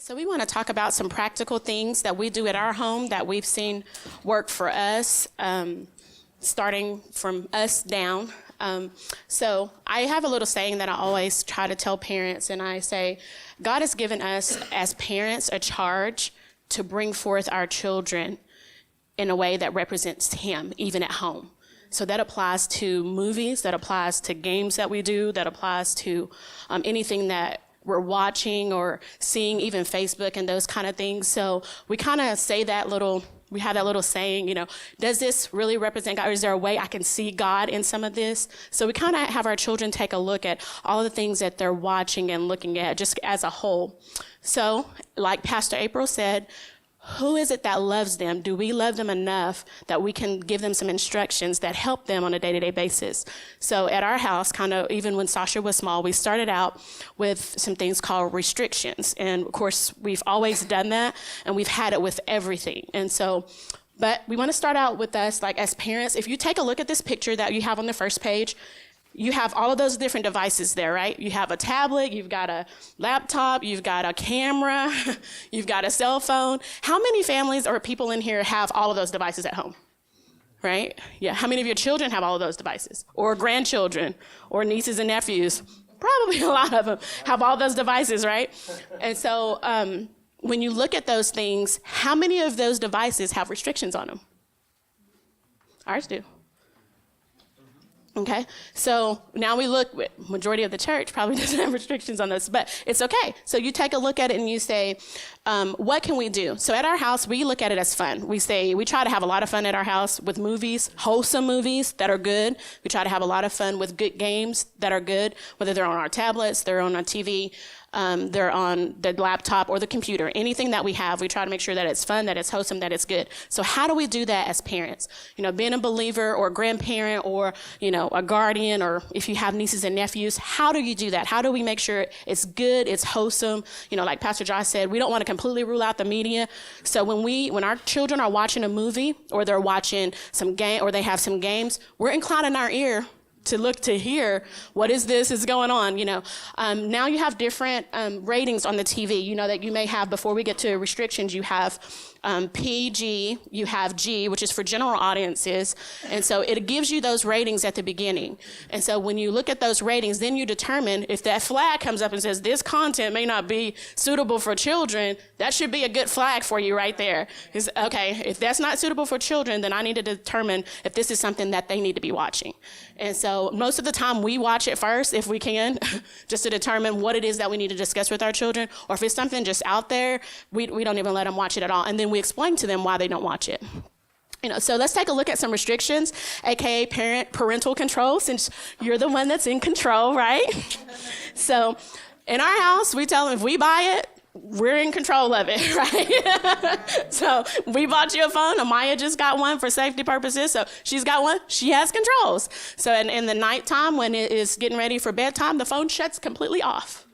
So we want to talk about some practical things that we do at our home that we've seen work for us, starting from us down. So I have a little saying that I always try to tell parents, and I say, God has given us as parents a charge to bring forth our children in a way that represents Him, even at home. So that applies to movies, that applies to games that we do, that applies to anything that we're watching or seeing, even Facebook and those kind of things. So we kind of say we have that little saying, does this really represent God? Or is there a way I can see God in some of this? So we kind of have our children take a look at all the things that they're watching and looking at just as a whole. So like Pastor April said, who is it that loves them? Do we love them enough that we can give them some instructions that help them on a day-to-day basis? So at our house, kind of even when Sasha was small, we started out with some things called restrictions. And of course, we've always done that, and we've had it with everything. And so, but we want to start out with us, like as parents. If you take a look at this picture that you have on the first page, you have all of those different devices there, right? You have a tablet, you've got a laptop, you've got a camera, you've got a cell phone. How many families or people in here have all of those devices at home, right? Yeah, how many of your children have all of those devices? Or grandchildren, or nieces and nephews? Probably a lot of them have all those devices, right? And so when you look at those things, how many of those devices have restrictions on them? Ours do. Okay, so now we look, majority of the church probably doesn't have restrictions on this, but it's okay. So you take a look at it and you say, what can we do? So at our house, we look at it as fun. We try to have a lot of fun at our house with movies, wholesome movies that are good. We try to have a lot of fun with good games that are good, whether they're on our tablets, they're on our TV, they're on the laptop or the computer. Anything that we have, we try to make sure that it's fun, that it's wholesome, that it's good. So how do we do that as parents? Being a believer or a grandparent or, a guardian, or if you have nieces and nephews, how do you do that? How do we make sure it's good, it's wholesome? Like Pastor Josh said, we don't want to completely rule out the media. So when our children are watching a movie or they're watching some game or they have some games, we're inclining our ear to look to hear what is going on. Now you have different ratings on the TV, that you may have. Before we get to restrictions, you have PG, you have G, which is for general audiences. And so it gives you those ratings at the beginning. And so when you look at those ratings, then you determine if that flag comes up and says this content may not be suitable for children, that should be a good flag for you right there. Okay, if that's not suitable for children, then I need to determine if this is something that they need to be watching. And so most of the time we watch it first, if we can, just to determine what it is that we need to discuss with our children. Or if it's something just out there, we don't even let them watch it at all. And then we explain to them why they don't watch it. So let's take a look at some restrictions, aka parental control, since you're the one that's in control, right? So in our house, we tell them if we buy it, we're in control of it, right? So we bought you a phone. Amaya just got one for safety purposes. So she's got one. She has controls. So in the nighttime, when it is getting ready for bedtime, the phone shuts completely off.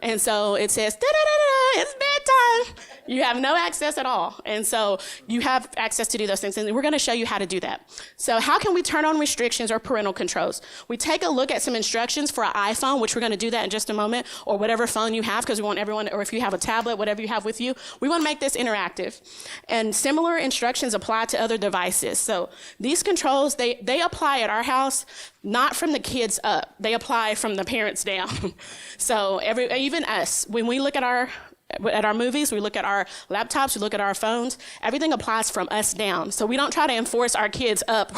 And so it says, da-da-da-da, it's bedtime. You have no access at all. And so you have access to do those things. And we're going to show you how to do that. So how can we turn on restrictions or parental controls? We take a look at some instructions for an iPhone, which we're going to do that in just a moment, or whatever phone you have, because we want everyone, or if you have a tablet, whatever you have with you, we want to make this interactive. And similar instructions apply to other devices. So these controls, they apply at our house, not from the kids up. They apply from the parents down. So even us, when we look at our movies, we look at our laptops, we look at our phones, everything applies from us down. So we don't try to enforce our kids up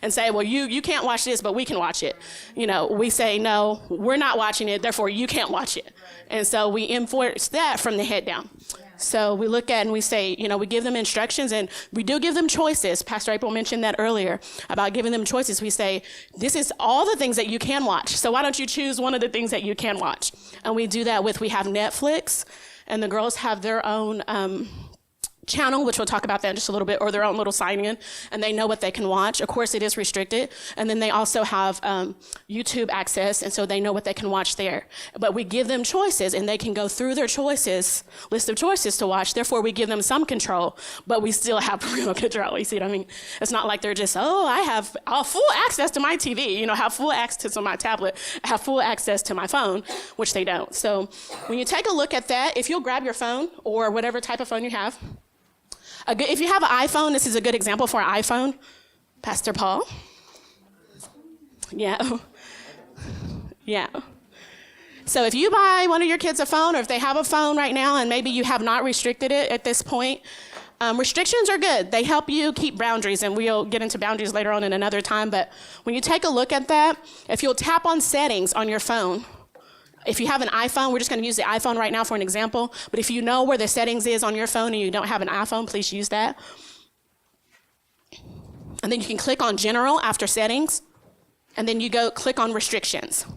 and say, well, you can't watch this, but we can watch it. We say, no, we're not watching it, therefore you can't watch it. And so we enforce that from the head down. So we look at and we say, we give them instructions, and we do give them choices. Pastor April mentioned that earlier about giving them choices. We say, this is all the things that you can watch. So why don't you choose one of the things that you can watch? And we do that we have Netflix, and the girls have their own channel, which we'll talk about that in just a little bit, or their own little sign-in, and they know what they can watch. Of course, it is restricted. And then they also have YouTube access, and so they know what they can watch there. But we give them choices, and they can go through their choices, list of choices to watch. Therefore, we give them some control, but we still have parental control. You see what I mean? It's not like they're just, I have full access to my TV, have full access to my tablet, have full access to my phone, which they don't. So when you take a look at that, if you'll grab your phone or whatever type of phone you have, if you have an iPhone, this is a good example for an iPhone. Pastor Paul. Yeah. Yeah. So if you buy one of your kids a phone, or if they have a phone right now and maybe you have not restricted it at this point, restrictions are good. They help you keep boundaries, and we'll get into boundaries later on in another time. But when you take a look at that, if you'll tap on settings on your phone, if you have an iPhone, we're just going to use the iPhone right now for an example. But if you know where the settings is on your phone and you don't have an iPhone, please use that. And then you can click on General after Settings. And then you click on Restrictions.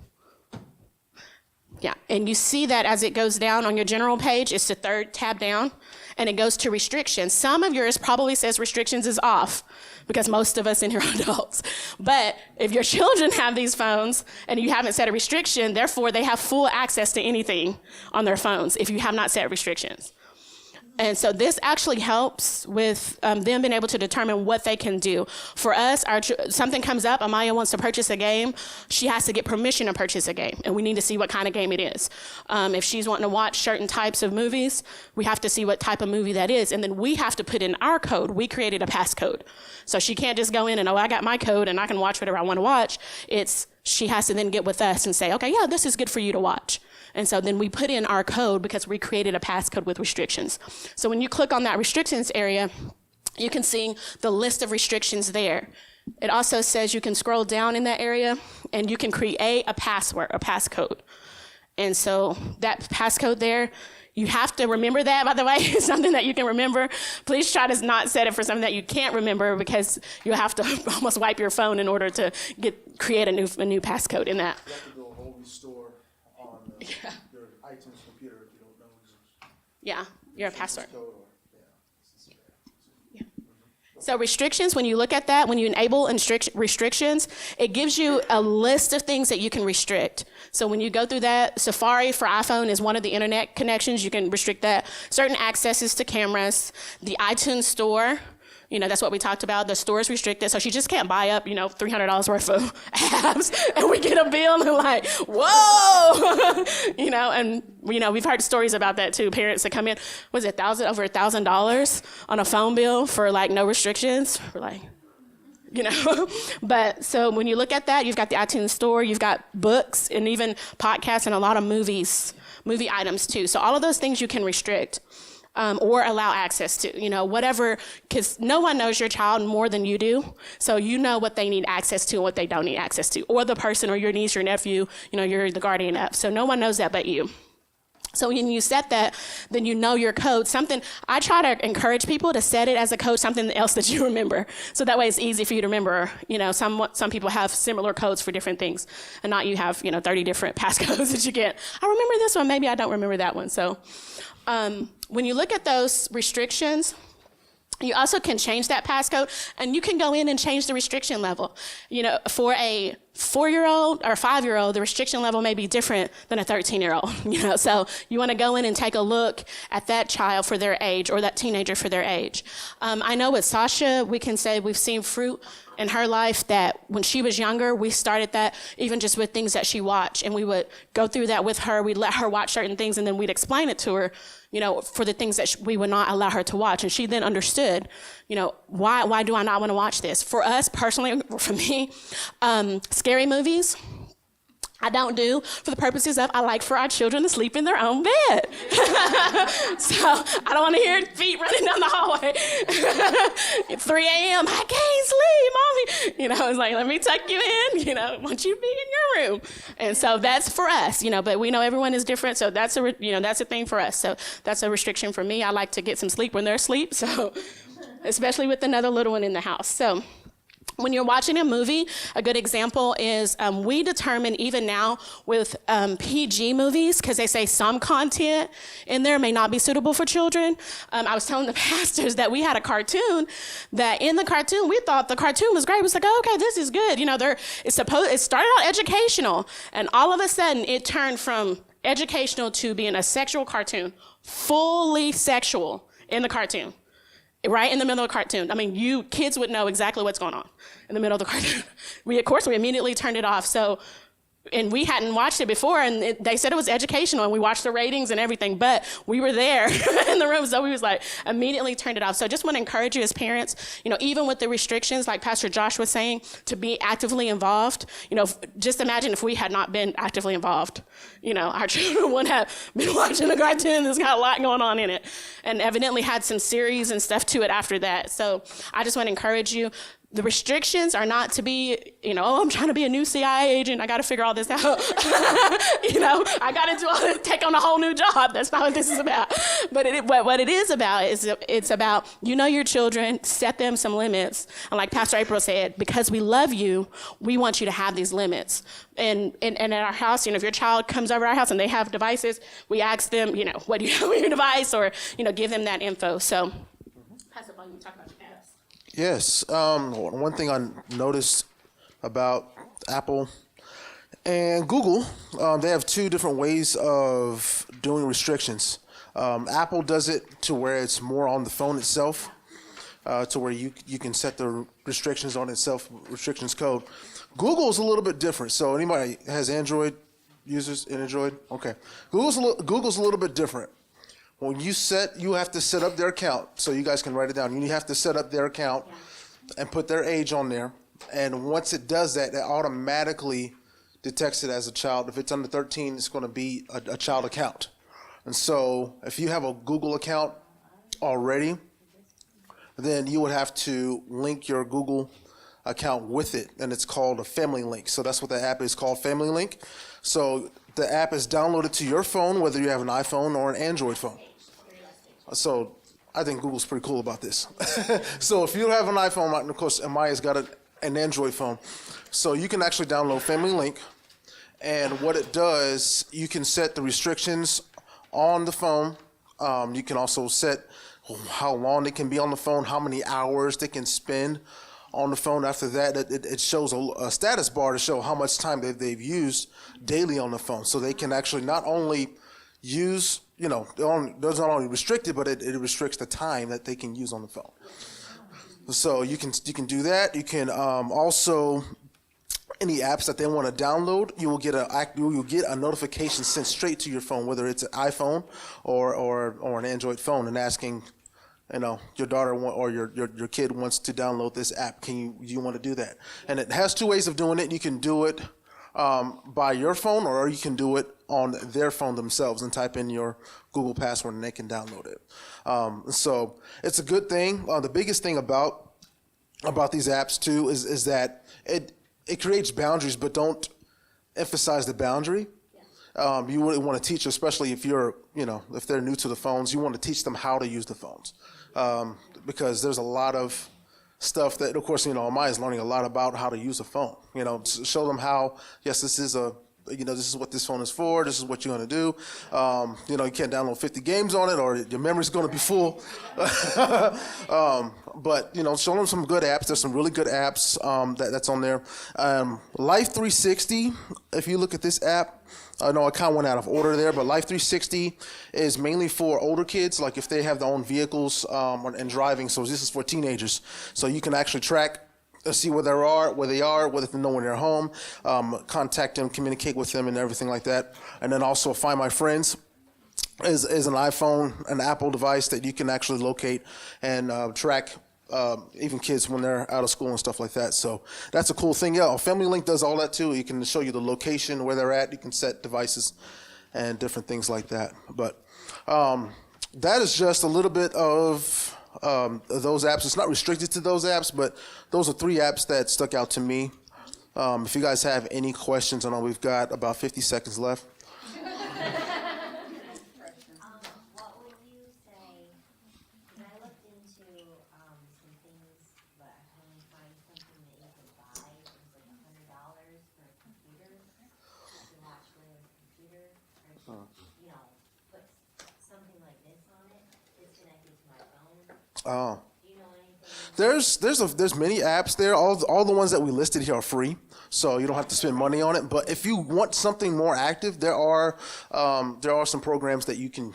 Yeah, and you see that as it goes down on your General page, it's the third tab down, and it goes to Restrictions. Some of yours probably says Restrictions is off, because most of us in here are adults. But if your children have these phones and you haven't set a restriction, therefore they have full access to anything on their phones if you have not set restrictions. And so this actually helps with them being able to determine what they can do. For us, something comes up, Amaya wants to purchase a game, she has to get permission to purchase a game, and we need to see what kind of game it is. If she's wanting to watch certain types of movies, we have to see what type of movie that is, and then we have to put in our code. We created a passcode. So she can't just go in and, I got my code and I can watch whatever I want to watch. She has to then get with us and say, okay, yeah, this is good for you to watch. And so then we put in our code because we created a passcode with restrictions. So when you click on that restrictions area, you can see the list of restrictions there. It also says you can scroll down in that area and you can create a passcode. And so that passcode there, you have to remember that, by the way. It's something that you can remember. Please try to not set it for something that you can't remember, because you'll have to almost wipe your phone in order to create a new passcode in that. You have to do a whole restore on your iTunes computer if you don't know your password. So restrictions, when you look at that, when you enable restrictions, it gives you a list of things that you can restrict. So when you go through that, Safari for iPhone is one of the internet connections. You can restrict that. Certain accesses to cameras, the iTunes store, that's what we talked about. The store is restricted, so she just can't buy up, $300 worth of apps, and we get a bill and like, whoa, and we've heard stories about that too. Parents that come in, over $1,000 on a phone bill for like no restrictions. We're like, But so when you look at that, you've got the iTunes store, you've got books, and even podcasts, and a lot of movie items too. So all of those things you can restrict. Or allow access to, whatever, because no one knows your child more than you do. So you know what they need access to and what they don't need access to, or the person or your niece or nephew, you're the guardian of. So no one knows that but you. So when you set that, then you know your code. I try to encourage people to set it as a code, something else that you remember. So that way it's easy for you to remember. Some people have similar codes for different things, and not you have, 30 different passcodes that you get. I remember this one, maybe I don't remember that one. So when you look at those restrictions, you also can change that passcode, and you can go in and change the restriction level. For a 4-year-old or 5-year-old, the restriction level may be different than a 13-year-old. So you want to go in and take a look at that child for their age, or that teenager for their age. I know with Sasha, we can say we've seen fruit in her life that when she was younger, we started that even just with things that she watched, and we would go through that with her. We'd let her watch certain things, and then we'd explain it to her, for the things that we would not allow her to watch. And she then understood, why do I not want to watch this? For us personally, for me, scary movies, I don't do for the purposes of I like for our children to sleep in their own bed. So I don't want to hear feet running down the hallway. It's 3 a.m. I can't sleep, mommy. It's like, let me tuck you in. Want you to be in your room. And so that's for us, but we know everyone is different. So that's that's a thing for us. So that's a restriction for me. I like to get some sleep when they're asleep. So especially with another little one in the house. So When you're watching a movie, a good example is we determine even now with PG movies, because they say some content in there may not be suitable for children. I was telling the pastors that we had a cartoon that in the cartoon, we thought the cartoon was great. It was like, oh, okay, this is good. You know, it started out educational, and all of a sudden it turned from educational to being a sexual cartoon, fully sexual in the cartoon. Right in the middle of the cartoon. I mean, you kids would know exactly what's going on in the middle of the cartoon. We immediately turned it off. So, and we hadn't watched it before, and they said it was educational, and we watched the ratings and everything, but we were there in the room, so we was like, immediately turned it off. So I just want to encourage you as parents, you know, even with the restrictions, like Pastor Josh was saying, to be actively involved. You know, just imagine if we had not been actively involved. You know, our children wouldn't have been watching a cartoon that's got a lot going on in it, and evidently had some series and stuff to it after that. So I just want to encourage you. The restrictions are not to be, you know, oh, I'm trying to be a new CIA agent. I got to figure all this out. You know, I got to do all this, take on a whole new job. That's not what this is about. But what it is about is it's about, you know, your children, set them some limits. And like Pastor April said, because we love you, we want you to have these limits. And at our house, you know, if your child comes over our house and they have devices, we ask them, you know, what do you have on your device, or, you know, give them that info. So, Pastor Paul, you talk about your apps. Yes. One thing I noticed about Apple and Google, they have two different ways of doing restrictions. Apple does it to where it's more on the phone itself, to where you can set the restrictions on itself, restrictions code. Google's a little bit different. So anybody has Android users in Android? Okay. Google's a little bit different. When you have to set up their account, so you guys can write it down. You have to set up their account and put their age on there. And once it does that, it automatically detects it as a child. If it's under 13, it's going to be a child account. And so if you have a Google account already, then you would have to link your Google account with it, and it's called a family link. So that's what the app is called, Family Link. So the app is downloaded to your phone, whether you have an iPhone or an Android phone. So I think Google's pretty cool about this. So if you have an iPhone, and of course, Amaya's got an Android phone. So you can actually download Family Link. And what it does, you can set the restrictions on the phone. You can also set how long they can be on the phone, how many hours they can spend on the phone. After that, it shows a status bar to show how much time they've used daily on the phone. So they can actually not only use, you know, those not only restricted, but it restricts the time that they can use on the phone. So you can do that. You can also, any apps that they want to download, you will get a notification sent straight to your phone, whether it's an iPhone or an Android phone, and asking, you know, your daughter or your kid wants to download this app. Do you want to do that? And it has two ways of doing it. You can do it by your phone, or you can do it on their phone themselves and type in your Google password and they can download it. So it's a good thing. The biggest thing about these apps too is that it creates boundaries, but don't emphasize the boundary. You really want to teach, especially if if they're new to the phones, you want to teach them how to use the phones. Because there's a lot of stuff that, of course, Amaya's learning a lot about how to use a phone. Show them how, yes, this is this is what this phone is for. This is what you're going to do. You can't download 50 games on it, or your memory's going to be full. But show them some good apps. There's some really good apps that's on there. Life 360. If you look at this app, I know I kind of went out of order there, but Life 360 is mainly for older kids, like if they have their own vehicles and driving. So this is for teenagers. So you can actually track, see where they are, whether they know when they're home, contact them, communicate with them, and everything like that. And then also Find My Friends is an iPhone, an Apple device that you can actually locate and track even kids when they're out of school and stuff like that. So that's a cool thing. Yeah, Family Link does all that too. You can show you the location where they're at. You can set devices and different things like that. But that is just a little bit of those apps. It's not restricted to those apps, but those are 3 apps that stuck out to me. If you guys have any questions, I know we've got about 50 seconds left. What would you say, because I looked into some things, but I couldn't find something that you you know, put something like this on it, it's connected to my phone. Oh. Do you know anything? There's many apps there. All the ones that we listed here are free, so you don't have to spend money on it. But if you want something more active, there are some programs that you can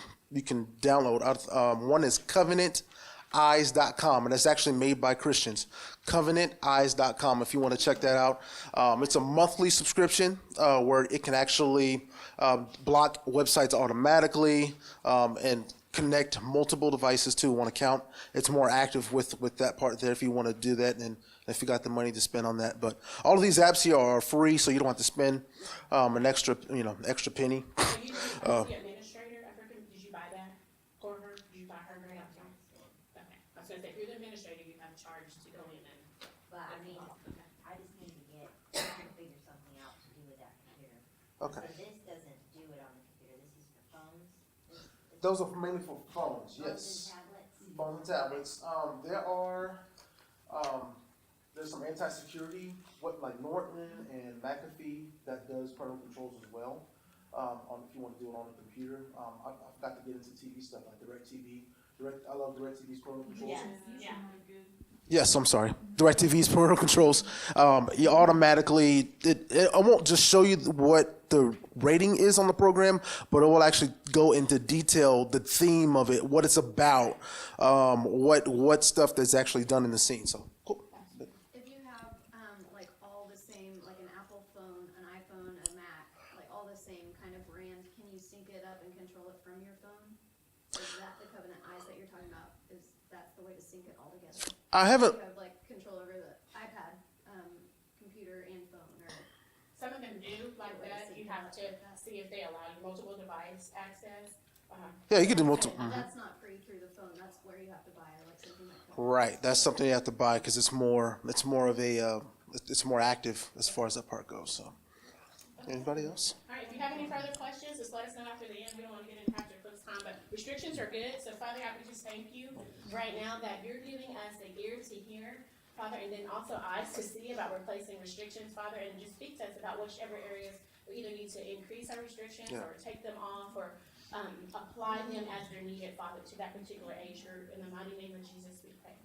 download. One is CovenantEyes.com, and it's actually made by Christians. CovenantEyes.com. If you want to check that out, it's a monthly subscription where it can actually block websites automatically and connect multiple devices to one account. It's more active with that part there if you want to do that and if you got the money to spend on that. But all of these apps here are free, so you don't have to spend an extra penny. So you the administrator, I forget, did you buy that for her? Did you buy her Okay. I was gonna say, if you're the administrator, you have a charge to go in and. But I mean, Okay. I just need to figure something out to do with that computer. Okay. So this doesn't do it on the computer, this is for phones? Those are mainly for phones, Phones yes. and tablets? Phones and tablets. There's some anti-security, like Norton and McAfee, that does parental controls as well. If you want to do it on a computer, I've got to get into TV stuff like DirecTV. I love DirecTV's parental controls. Yeah. Yes, I'm sorry. DirecTV's parental controls. You automatically, it won't just show you what the rating is on the program, but it will actually go into detail, the theme of it, what it's about, what stuff that's actually done in the scene. So cool. If you have like all the same, like an Apple phone, an iPhone, a Mac, like all the same kind of brand, can you sync it up and control it from your phone? Is that the Covenant Eyes that you're talking about? Is that's the way to sync it all together? I haven't. You have like control over the iPad, computer, and phone, or Some of them do like that. You have to see if they allow you multiple device access. Yeah, you can do multiple. that's not free through the phone. That's where you have to buy like something like that. Right, that's something you have to buy because it's more of a it's more active as far as that part goes. So, anybody else? All right, if you have any further questions, just let us know after the end. We don't want to get into after this time, but restrictions are good. So, Father God, we just thank you right now that you're giving us the ear to hear, Father, and then also eyes to see about replacing restrictions, Father, and just speak to us about whichever areas we either need to increase our restrictions or take them off or apply them as they're needed, Father, to that particular age group. In the mighty name of Jesus, we pray.